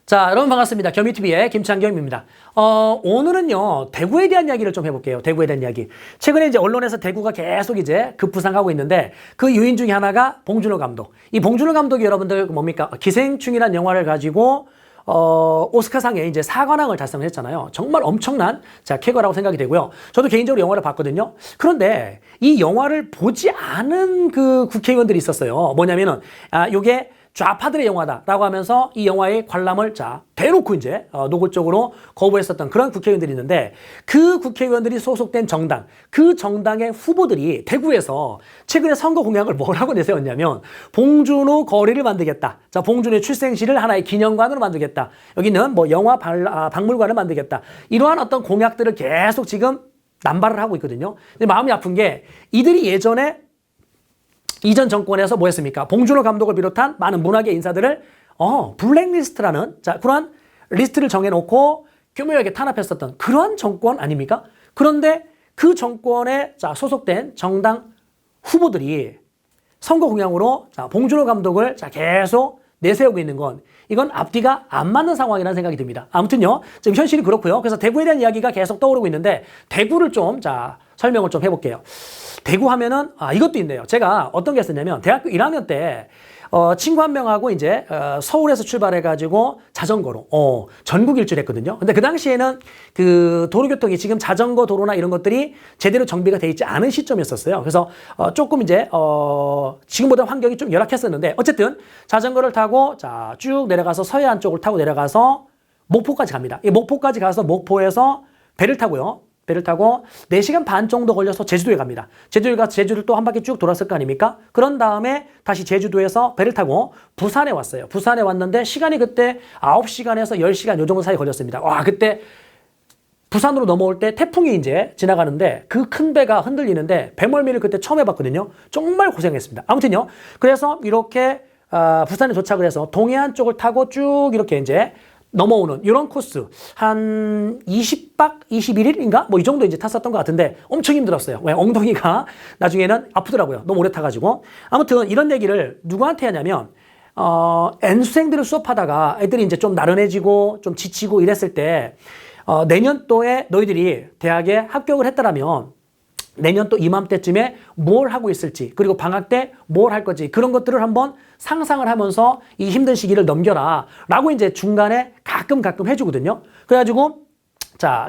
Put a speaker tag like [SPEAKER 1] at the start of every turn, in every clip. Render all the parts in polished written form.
[SPEAKER 1] 자, 여러분 반갑습니다. 겸이TV의 김창겸입니다. 오늘은요, 대구에 대한 이야기를 좀 해볼게요. 대구에 대한 이야기. 최근에 이제 언론에서 대구가 계속 이제 급부상하고 있는데 그 요인 중에 하나가 봉준호 감독. 이 봉준호 감독이 여러분들 뭡니까? 기생충이라는 영화를 가지고 오스카상에 이제 사관왕을 달성을 했잖아요. 정말 엄청난 쾌거라고 생각이 되고요. 저도 개인적으로 영화를 봤거든요. 그런데 이 영화를 보지 않은 그 국회의원들이 있었어요. 뭐냐면은 요게 좌파들의 영화다라고 하면서 이 영화의 관람을 대놓고 이제 노골적으로 거부했었던 그런 국회의원들이 있는데, 그 국회의원들이 소속된 정당, 그 정당의 후보들이 대구에서 최근에 선거 공약을 뭐라고 내세웠냐면 봉준호 거리를 만들겠다. 자, 봉준호의 출생시를 하나의 기념관으로 만들겠다. 여기는 뭐 영화 박물관을 만들겠다. 이러한 어떤 공약들을 계속 지금 남발을 하고 있거든요. 근데 마음이 아픈 게 이들이 예전에 이전 정권에서 뭐 했습니까? 봉준호 감독을 비롯한 많은 문화계 인사들을 블랙리스트라는 그러한 리스트를 정해놓고 교묘하게 탄압했었던 그러한 정권 아닙니까? 그런데 그 정권에 소속된 정당 후보들이 선거 공약으로 봉준호 감독을 계속 내세우고 있는 건, 이건 앞뒤가 안 맞는 상황이라는 생각이 듭니다. 아무튼요, 지금 현실이 그렇고요. 그래서 대구에 대한 이야기가 계속 떠오르고 있는데, 대구를 좀 설명을 좀 해볼게요. 대구 하면은 이것도 있네요. 제가 어떤 게 있었냐면, 대학교 1학년 때 친구 한 명하고 이제 서울에서 출발해가지고 자전거로 전국 일주를 했거든요. 근데 그 당시에는 그 도로교통이 지금 자전거 도로나 이런 것들이 제대로 정비가 돼 있지 않은 시점이었었어요. 그래서 조금 이제 지금보다 환경이 좀 열악했었는데, 어쨌든 자전거를 타고 쭉 내려가서 서해안 쪽을 타고 내려가서 목포까지 갑니다. 이 목포까지 가서 목포에서 배를 타고요. 배를 타고 4시간 반 정도 걸려서 제주도에 갑니다. 제주도에 가서 제주를 또 한 바퀴 쭉 돌았을 거 아닙니까? 그런 다음에 다시 제주도에서 배를 타고 부산에 왔어요. 부산에 왔는데 시간이 그때 9시간에서 10시간 요 정도 사이 걸렸습니다. 와, 그때 부산으로 넘어올 때 태풍이 이제 지나가는데 그 큰 배가 흔들리는데 배멀미를 그때 처음 해봤거든요. 정말 고생했습니다. 아무튼요. 그래서 이렇게 부산에 도착을 해서 동해안 쪽을 타고 쭉 이렇게 이제 넘어오는 이런 코스 한 20박 21일인가 뭐 이 정도 이제 탔었던 것 같은데 엄청 힘들었어요. 왜? 엉덩이가 나중에는 아프더라고요. 너무 오래 타가지고. 아무튼 이런 얘기를 누구한테 하냐면 N수생들을 수업하다가 애들이 이제 좀 나른해지고 좀 지치고 이랬을 때 내년도에 너희들이 대학에 합격을 했다라면 내년 또 이맘때쯤에 뭘 하고 있을지, 그리고 방학 때 뭘 할 건지, 그런 것들을 한번 상상을 하면서 이 힘든 시기를 넘겨라 라고 이제 중간에 가끔 해주거든요. 그래가지고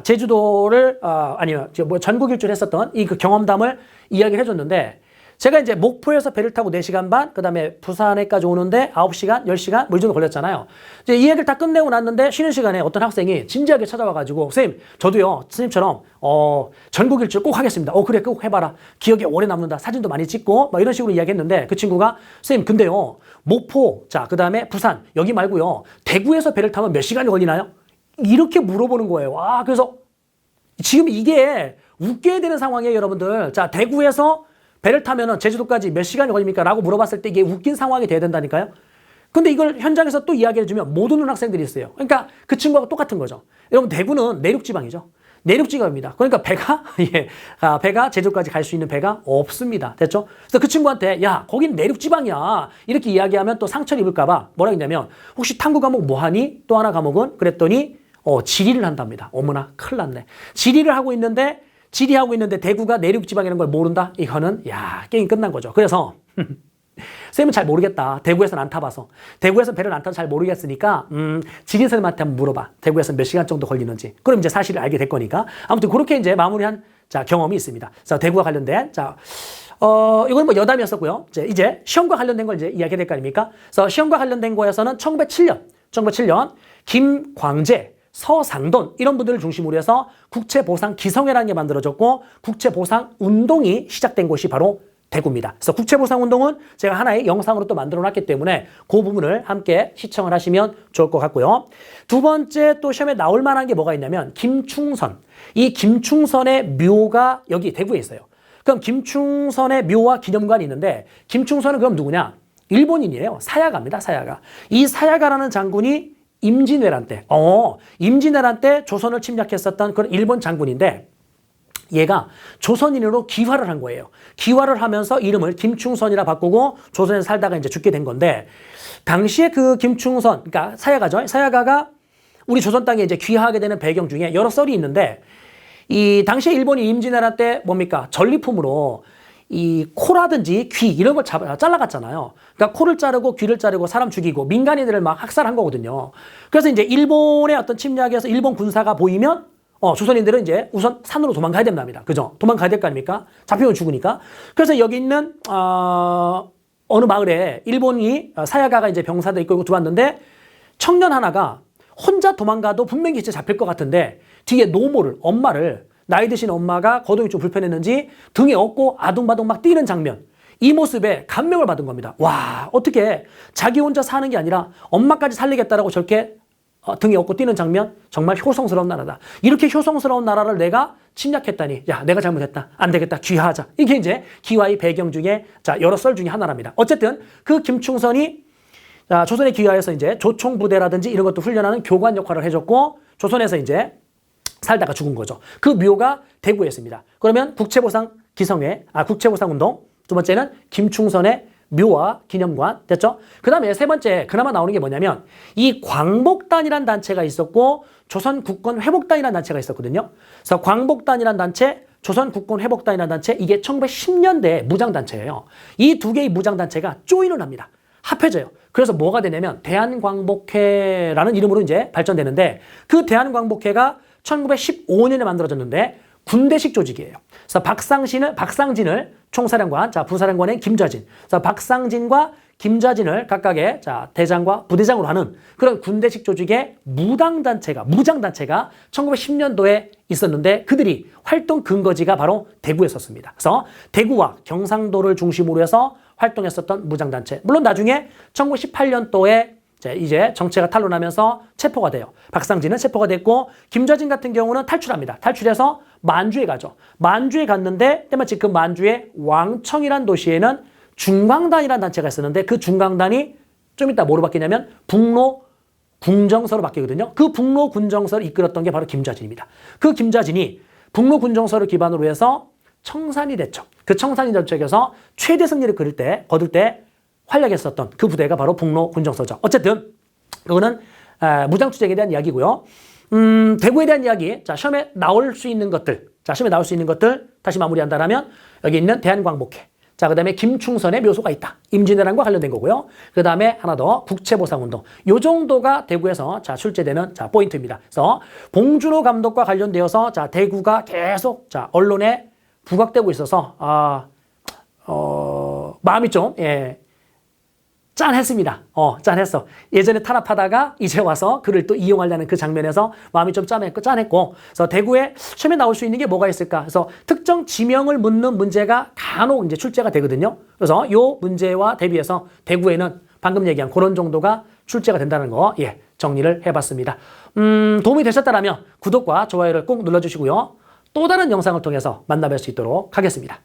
[SPEAKER 1] 제주도를 아니요 뭐 전국 일주를 했었던 이 그 경험담을 이야기를 해줬는데, 제가 이제 목포에서 배를 타고 4시간 반, 그 다음에 부산에까지 오는데 9시간, 10시간 뭐 이 정도 걸렸잖아요. 이제 이 얘기를 다 끝내고 났는데 쉬는 시간에 어떤 학생이 진지하게 찾아와가지고, 선생님, 저도요, 선생님처럼 전국 일주 꼭 하겠습니다. 그래, 꼭 해봐라. 기억에 오래 남는다. 사진도 많이 찍고 막 이런 식으로 이야기했는데, 그 친구가 선생님, 근데요, 목포, 그 다음에 부산, 여기 말고요, 대구에서 배를 타면 몇 시간이 걸리나요? 이렇게 물어보는 거예요. 와, 그래서 지금 이게 웃겨야 되는 상황이에요, 여러분들. 대구에서 배를 타면은 제주도까지 몇 시간이 걸립니까? 라고 물어봤을 때 이게 웃긴 상황이 돼야 된다니까요? 근데 이걸 현장에서 또 이야기를 해주면 못 오는 학생들이 있어요. 그러니까 그 친구하고 똑같은 거죠. 여러분, 대구는 내륙지방이죠. 내륙지방입니다. 그러니까 배가 제주도까지 갈 수 있는 배가 없습니다. 됐죠? 그래서 그 친구한테, 야, 거긴 내륙지방이야. 이렇게 이야기하면 또 상처를 입을까봐 뭐라 했냐면, 혹시 탐구 과목 뭐 하니? 또 하나 과목은? 그랬더니, 지리를 한답니다. 어머나, 큰일 났네. 지리를 하고 있는데 대구가 내륙지방이라는 걸 모른다? 이거는 게임 끝난 거죠. 그래서 쌤은 잘 모르겠다. 대구에서는 안 타봐서. 대구에서 배를 안 타서 잘 모르겠으니까 지리 선생님한테 한번 물어봐. 대구에서 몇 시간 정도 걸리는지. 그럼 이제 사실을 알게 될 거니까. 아무튼 그렇게 이제 마무리한 경험이 있습니다. 대구와 관련된 이건 뭐 여담이었었고요. 이제 시험과 관련된 걸 이제 이야기해야 될 거 아닙니까? 그래서 시험과 관련된 거에서는 1907년 김광재, 서상돈 이런 분들을 중심으로 해서 국채보상 기성회라는 게 만들어졌고, 국채보상 운동이 시작된 곳이 바로 대구입니다. 그래서 국채보상 운동은 제가 하나의 영상으로 또 만들어 놨기 때문에 그 부분을 함께 시청을 하시면 좋을 것 같고요. 두 번째 또 시험에 나올 만한 게 뭐가 있냐면 김충선. 이 김충선의 묘가 여기 대구에 있어요. 그럼 김충선의 묘와 기념관이 있는데, 김충선은 그럼 누구냐? 일본인이에요. 사야가입니다. 사야가. 이 사야가라는 장군이 임진왜란 때 조선을 침략했었던 그런 일본 장군인데, 얘가 조선인으로 귀화를 한 거예요. 귀화를 하면서 이름을 김충선이라 바꾸고 조선에서 살다가 이제 죽게 된 건데, 당시에 그 김충선, 그러니까 사야가죠. 사야가가 우리 조선 땅에 이제 귀화하게 되는 배경 중에 여러 썰이 있는데, 이 당시에 일본이 임진왜란 때 뭡니까? 전리품으로 이 코라든지 귀 이런 걸 잘라갔잖아요. 그러니까 코를 자르고 귀를 자르고 사람 죽이고 민간인들을 막 학살한 거거든요. 그래서 이제 일본의 어떤 침략에서 일본 군사가 보이면 조선인들은 이제 우선 산으로 도망가야 됩니다. 그죠? 도망가야 될 거 아닙니까? 잡히면 죽으니까. 그래서 여기 있는 어느 마을에 일본이 사야가가 이제 병사들 이끌고 들어왔는데, 청년 하나가 혼자 도망가도 분명히 이제 잡힐 것 같은데 뒤에 노모를, 엄마를, 나이 드신 엄마가 거동이 좀 불편했는지 등에 업고 아둥바둥 막 뛰는 장면, 이 모습에 감명을 받은 겁니다. 와, 어떻게 자기 혼자 사는 게 아니라 엄마까지 살리겠다라고 저렇게 등에 업고 뛰는 장면, 정말 효성스러운 나라다. 이렇게 효성스러운 나라를 내가 침략했다니, 야, 내가 잘못했다. 안 되겠다. 귀화하자. 이게 이제 귀화의 배경 중에 여러 썰 중에 하나랍니다. 어쨌든 그 김충선이 조선에 귀화해서 이제 조총부대라든지 이런 것도 훈련하는 교관 역할을 해줬고, 조선에서 이제 살다가 죽은 거죠. 그 묘가 대구에 있습니다. 그러면 국채보상 국채보상 운동, 두 번째는 김충선의 묘와 기념관 됐죠? 그 다음에 세 번째 그나마 나오는 게 뭐냐면, 이 광복단이라는 단체가 있었고 조선국권회복단이라는 단체가 있었거든요. 그래서 광복단이라는 단체, 조선국권회복단이라는 단체, 이게 1910년대 무장단체예요. 이 두 개의 무장단체가 조인을 합니다. 합해져요. 그래서 뭐가 되냐면 대한광복회라는 이름으로 이제 발전되는데, 그 대한광복회가 1915년에 만들어졌는데 군대식 조직이에요. 그래서 박상진을 총사령관, 부사령관인 김좌진. 그래서 박상진과 김좌진을 각각의 대장과 부대장으로 하는 그런 군대식 조직의 무장단체가 1910년도에 있었는데, 그들이 활동 근거지가 바로 대구였었습니다. 그래서 대구와 경상도를 중심으로 해서 활동했었던 무장단체. 물론 나중에 1918년도에 이제 정체가 탄로나면서 체포가 돼요. 박상진은 체포가 됐고, 김좌진 같은 경우는 탈출합니다. 탈출해서 만주에 가죠. 만주에 갔는데 때마침 그 만주의 왕청이란 도시에는 중광단이라는 단체가 있었는데, 그 중광단이 좀 이따 뭐로 바뀌냐면 북로 군정서로 바뀌거든요. 그 북로 군정서를 이끌었던 게 바로 김좌진입니다. 그 김좌진이 북로 군정서를 기반으로 해서 청산이 됐죠. 그 청산이 전적에서 최대 승리를 거둘 때 활약했었던 그 부대가 바로 북로 군정서죠. 어쨌든 이거는 무장투쟁에 대한 이야기고요. 대구에 대한 이야기, 시험에 나올 수 있는 것들, 다시 마무리한다라면 여기 있는 대한광복회, 그 다음에 김충선의 묘소가 있다. 임진왜란과 관련된 거고요. 그 다음에 하나 더 국채보상운동. 요 정도가 대구에서 출제되는 포인트입니다. 그래서 봉준호 감독과 관련되어서 대구가 계속 언론에 부각되고 있어서 마음이 좀 짠했습니다. 짠했어. 예전에 탄압하다가 이제 와서 그를 또 이용하려는 그 장면에서 마음이 좀 짠했고. 그래서 대구에 시험에 나올 수 있는 게 뭐가 있을까? 그래서 특정 지명을 묻는 문제가 간혹 이제 출제가 되거든요. 그래서 요 문제와 대비해서 대구에는 방금 얘기한 그런 정도가 출제가 된다는 거, 정리를 해봤습니다. 도움이 되셨다면 구독과 좋아요를 꼭 눌러주시고요. 또 다른 영상을 통해서 만나뵐 수 있도록 하겠습니다.